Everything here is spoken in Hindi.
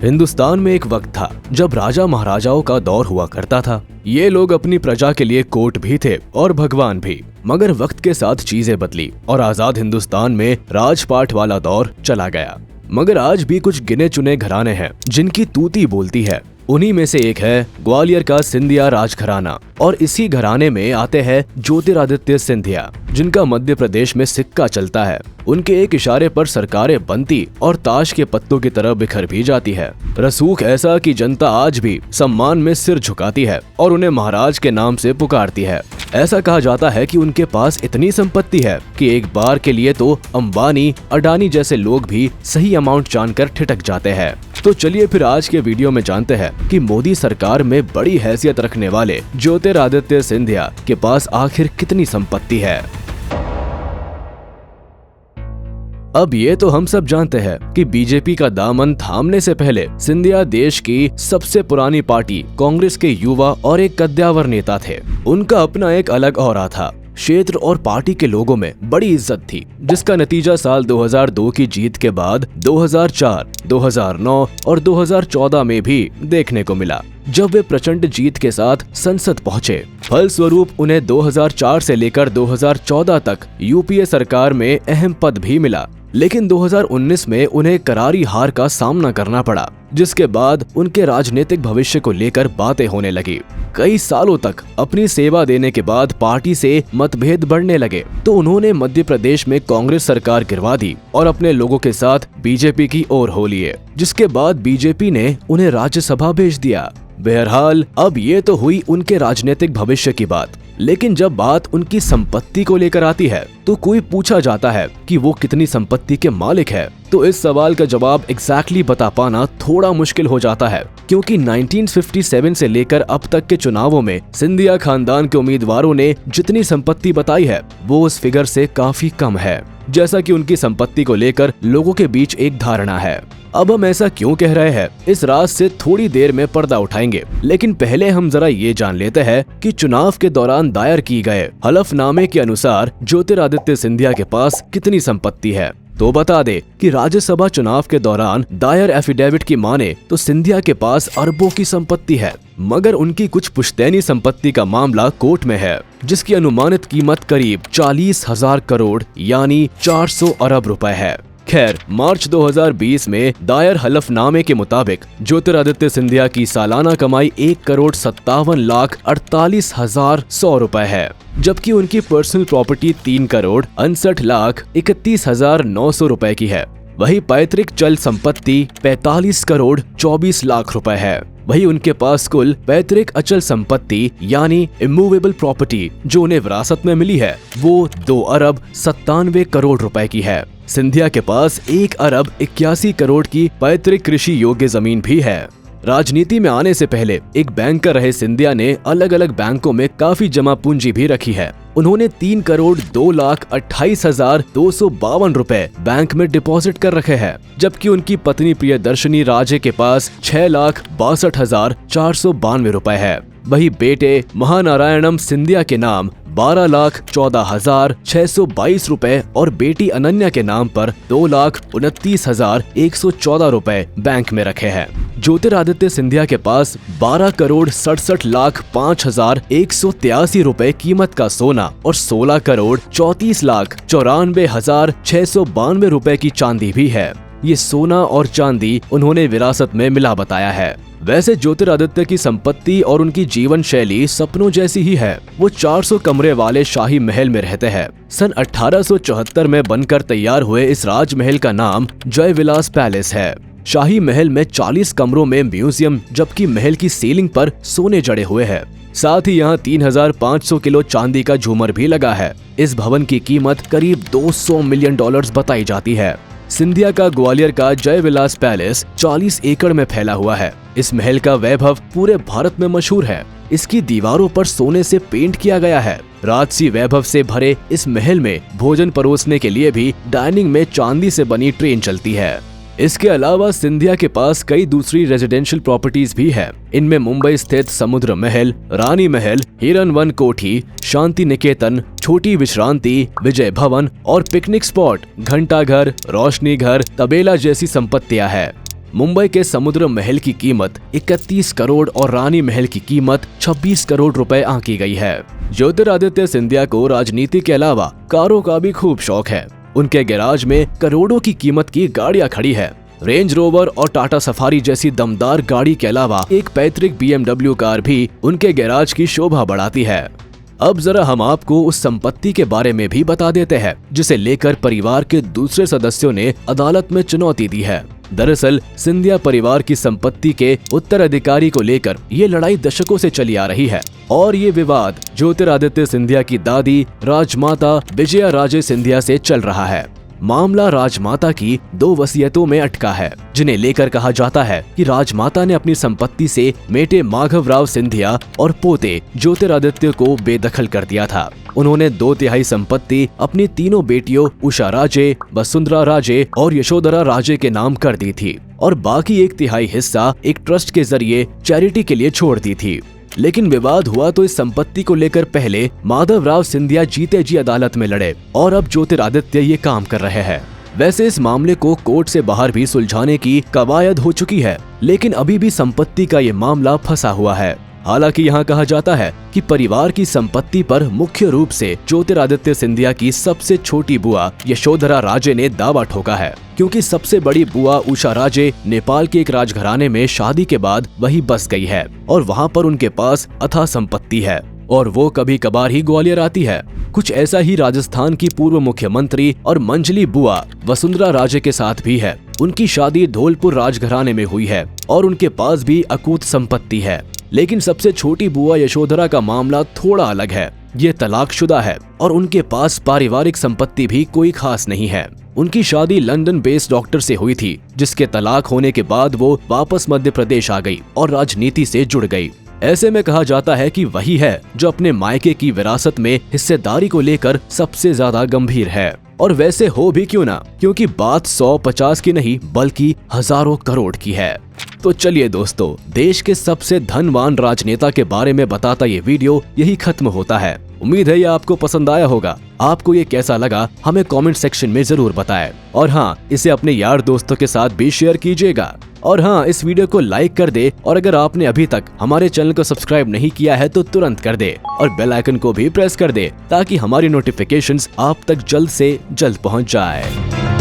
हिंदुस्तान में एक वक्त था जब राजा महाराजाओं का दौर हुआ करता था। ये लोग अपनी प्रजा के लिए कोर्ट भी थे और भगवान भी। मगर वक्त के साथ चीजें बदली और आजाद हिंदुस्तान में राजपाट वाला दौर चला गया। मगर आज भी कुछ गिने चुने घराने हैं जिनकी तूती बोलती है। उन्हीं में से एक है ग्वालियर का सिंधिया राजघराना और इसी घराने में आते हैं ज्योतिरादित्य सिंधिया, जिनका मध्य प्रदेश में सिक्का चलता है। उनके एक इशारे पर सरकारें बनती और ताश के पत्तों की तरह बिखर भी जाती है। रसूख ऐसा कि जनता आज भी सम्मान में सिर झुकाती है और उन्हें महाराज के नाम से पुकारती है। ऐसा कहा जाता है कि उनके पास इतनी संपत्ति है कि एक बार के लिए तो अंबानी, अडानी जैसे लोग भी सही अमाउंट जानकर ठिठक जाते हैं। तो चलिए फिर आज के वीडियो में जानते हैं कि मोदी सरकार में बड़ी हैसियत रखने वाले ज्योतिरादित्य सिंधिया के पास आखिर कितनी संपत्ति है। अब ये तो हम सब जानते हैं कि बीजेपी का दामन थामने से पहले सिंधिया देश की सबसे पुरानी पार्टी कांग्रेस के युवा और एक कद्दावर नेता थे। उनका अपना एक अलग ऑरा था। क्षेत्र और पार्टी के लोगों में बड़ी इज्जत थी, जिसका नतीजा साल 2002 की जीत के बाद 2004, 2009 और 2014 में भी देखने को मिला, जब वे प्रचंड जीत के साथ संसद पहुंचे। फलस्वरूप उन्हें 2004 से लेकर 2014 तक यूपीए सरकार में अहम पद भी मिला। लेकिन 2019 में उन्हें करारी हार का सामना करना पड़ा, जिसके बाद उनके राजनीतिक भविष्य को लेकर बातें होने लगी। कई सालों तक अपनी सेवा देने के बाद पार्टी से मतभेद बढ़ने लगे, तो उन्होंने मध्य प्रदेश में कांग्रेस सरकार गिरवा दी और अपने लोगों के साथ बीजेपी की ओर हो लिए, जिसके बाद बीजेपी ने उन्हें राज्यसभा भेज दिया। बहरहाल अब ये तो हुई उनके राजनीतिक भविष्य की बात, लेकिन जब बात उनकी संपत्ति को लेकर आती है तो कोई पूछा जाता है कि वो कितनी संपत्ति के मालिक है, तो इस सवाल का जवाब एग्जैक्टली बता पाना थोड़ा मुश्किल हो जाता है, क्योंकि 1957 से लेकर अब तक के चुनावों में सिंधिया खानदान के उम्मीदवारों ने जितनी संपत्ति बताई है वो उस फिगर से काफी कम है, जैसा कि उनकी संपत्ति को लेकर लोगों के बीच एक धारणा है। अब हम ऐसा क्यों कह रहे हैं, इस राज से थोड़ी देर में पर्दा उठाएंगे, लेकिन पहले हम जरा ये जान लेते हैं कि चुनाव के दौरान दायर की गए हलफनामे के अनुसार ज्योतिरादित्य सिंधिया के पास कितनी संपत्ति है। तो बता दे कि राज्यसभा चुनाव के दौरान दायर एफिडेविट की माने तो सिंधिया के पास अरबों की संपत्ति है, मगर उनकी कुछ पुश्तैनी संपत्ति का मामला कोर्ट में है, जिसकी अनुमानित कीमत करीब 40,000 करोड़ यानी 400 अरब रुपए है। खैर, मार्च 2020 में दायर हलफनामे के मुताबिक ज्योतिरादित्य सिंधिया की सालाना कमाई 1,57,48,100 रुपए है, जबकि उनकी पर्सनल प्रॉपर्टी 3,61,31,900 रुपए की है। वही पैतृक चल संपत्ति 45,24,00,000 रुपए है। वही उनके पास कुल पैतृक अचल संपत्ति यानी इमूवेबल प्रॉपर्टी जो उन्हें विरासत में मिली है वो 2,97 करोड़ रुपए की है। सिंधिया के पास 1,81 करोड़ की पैतृक कृषि योग्य जमीन भी है। राजनीति में आने से पहले एक बैंकर रहे सिंधिया ने अलग अलग बैंकों में काफी जमा पूंजी भी रखी है। उन्होंने 3,02,28,252 रुपए बैंक में डिपॉजिट कर रखे हैं, जबकि उनकी पत्नी प्रियदर्शनी राजे के पास 6,62,492 रुपए है। वही बेटे महानारायणम सिंधिया के नाम 12,14,622 रुपए और बेटी अनन्या के नाम पर 2,29,114 रुपए बैंक में रखे हैं। ज्योतिरादित्य सिंधिया के पास 12,67,05,183 रुपए कीमत का सोना और 16,34,94,692 रुपए की चांदी भी है। ये सोना और चांदी उन्होंने विरासत में मिला बताया है। वैसे ज्योतिरादित्य की संपत्ति और उनकी जीवन शैली सपनों जैसी ही है। वो 400 कमरे वाले शाही महल में रहते हैं। सन 1874 में बनकर तैयार हुए इस राजमहल का नाम जय विलास पैलेस है। शाही महल में 40 कमरों में म्यूजियम, जबकि महल की सीलिंग पर सोने जड़े हुए हैं। साथ ही यहाँ 3,500 किलो चांदी का झूमर भी लगा है। इस भवन की कीमत करीब $200 मिलियन बताई जाती है। सिंधिया का ग्वालियर का जय विलास पैलेस 40 एकड़ में फैला हुआ है। इस महल का वैभव पूरे भारत में मशहूर है। इसकी दीवारों पर सोने से पेंट किया गया है। राजसी वैभव से भरे इस महल में भोजन परोसने के लिए भी डाइनिंग में चांदी से बनी ट्रेन चलती है। इसके अलावा सिंधिया के पास कई दूसरी रेजिडेंशियल प्रॉपर्टीज भी है। इनमें मुंबई स्थित समुद्र महल, रानी महल, हिरन वन कोठी, शांति निकेतन, छोटी विश्रांति, विजय भवन और पिकनिक स्पॉट, घंटा घर, रोशनी घर, तबेला जैसी संपत्तियां हैं। मुंबई के समुद्र महल की कीमत 31 करोड़ और रानी महल की कीमत 26 करोड़ रुपए आंकी गई है। ज्योतिरादित्य सिंधिया को राजनीति के अलावा कारों का भी खूब शौक है। उनके गैराज में करोड़ों की कीमत की गाड़ियां खड़ी है। रेंज रोवर और टाटा सफारी जैसी दमदार गाड़ी के अलावा एक पैतृक BMW कार भी उनके गैराज की शोभा बढ़ाती है। अब जरा हम आपको उस संपत्ति के बारे में भी बता देते हैं जिसे लेकर परिवार के दूसरे सदस्यों ने अदालत में चुनौती दी है। दरअसल सिंधिया परिवार की संपत्ति के उत्तराधिकारी को लेकर ये लड़ाई दशकों से चली आ रही है और ये विवाद ज्योतिरादित्य सिंधिया की दादी राजमाता विजया राजे सिंधिया से चल रहा है। मामला राजमाता की 2 वसीयतों में अटका है, जिन्हें लेकर कहा जाता है कि राजमाता ने अपनी संपत्ति से बेटे माघवराव सिंधिया और पोते ज्योतिरादित्य को बेदखल कर दिया था। उन्होंने 2/3 संपत्ति अपनी तीनों बेटियों उषा राजे, वसुंधरा राजे और यशोधरा राजे के नाम कर दी थी और बाकी 1/3 हिस्सा एक ट्रस्ट के जरिए चैरिटी के लिए छोड़ दी थी। लेकिन विवाद हुआ तो इस संपत्ति को लेकर पहले माधवराव सिंधिया जीते जी अदालत में लड़े और अब ज्योतिरादित्य ये काम कर रहे हैं। वैसे इस मामले को कोर्ट से बाहर भी सुलझाने की कवायद हो चुकी है, लेकिन अभी भी संपत्ति का ये मामला फंसा हुआ है। हालांकि यहाँ कहा जाता है कि परिवार की संपत्ति पर मुख्य रूप से ज्योतिरादित्य सिंधिया की सबसे छोटी बुआ यशोधरा राजे ने दावा ठोका है, क्योंकि सबसे बड़ी बुआ उषा राजे नेपाल के एक राजघराने में शादी के बाद वही बस गई है और वहाँ पर उनके पास अथाह संपत्ति है और वो कभी कभार ही ग्वालियर आती है। कुछ ऐसा ही राजस्थान की पूर्व मुख्यमंत्री और मंझली बुआ वसुंधरा राजे के साथ भी है। उनकी शादी धौलपुर राजघराने में हुई है और उनके पास भी अकूत संपत्ति है। लेकिन सबसे छोटी बुआ यशोधरा का मामला थोड़ा अलग है। ये तलाकशुदा है और उनके पास पारिवारिक संपत्ति भी कोई खास नहीं है। उनकी शादी लंदन बेस्ड डॉक्टर से हुई थी, जिसके तलाक होने के बाद वो वापस मध्य प्रदेश आ गई और राजनीति से जुड़ गई। ऐसे में कहा जाता है कि वही है जो अपने मायके की विरासत में हिस्सेदारी को लेकर सबसे ज्यादा गंभीर है। और वैसे हो भी क्यों ना, क्योंकि बात 100-50 की नहीं बल्कि हजारों करोड़ की है। तो चलिए दोस्तों, देश के सबसे धनवान राजनेता के बारे में बताता ये वीडियो यही खत्म होता है। उम्मीद है ये आपको पसंद आया होगा। आपको ये कैसा लगा हमें कमेंट सेक्शन में जरूर बताएं। और हाँ, इसे अपने यार दोस्तों के साथ भी शेयर कीजिएगा। और हाँ, इस वीडियो को लाइक कर दे और अगर आपने अभी तक हमारे चैनल को सब्सक्राइब नहीं किया है तो तुरंत कर दे और बेल आइकन को भी प्रेस कर दे ताकि हमारी नोटिफिकेशंस आप तक जल्द से जल्द पहुंच जाए।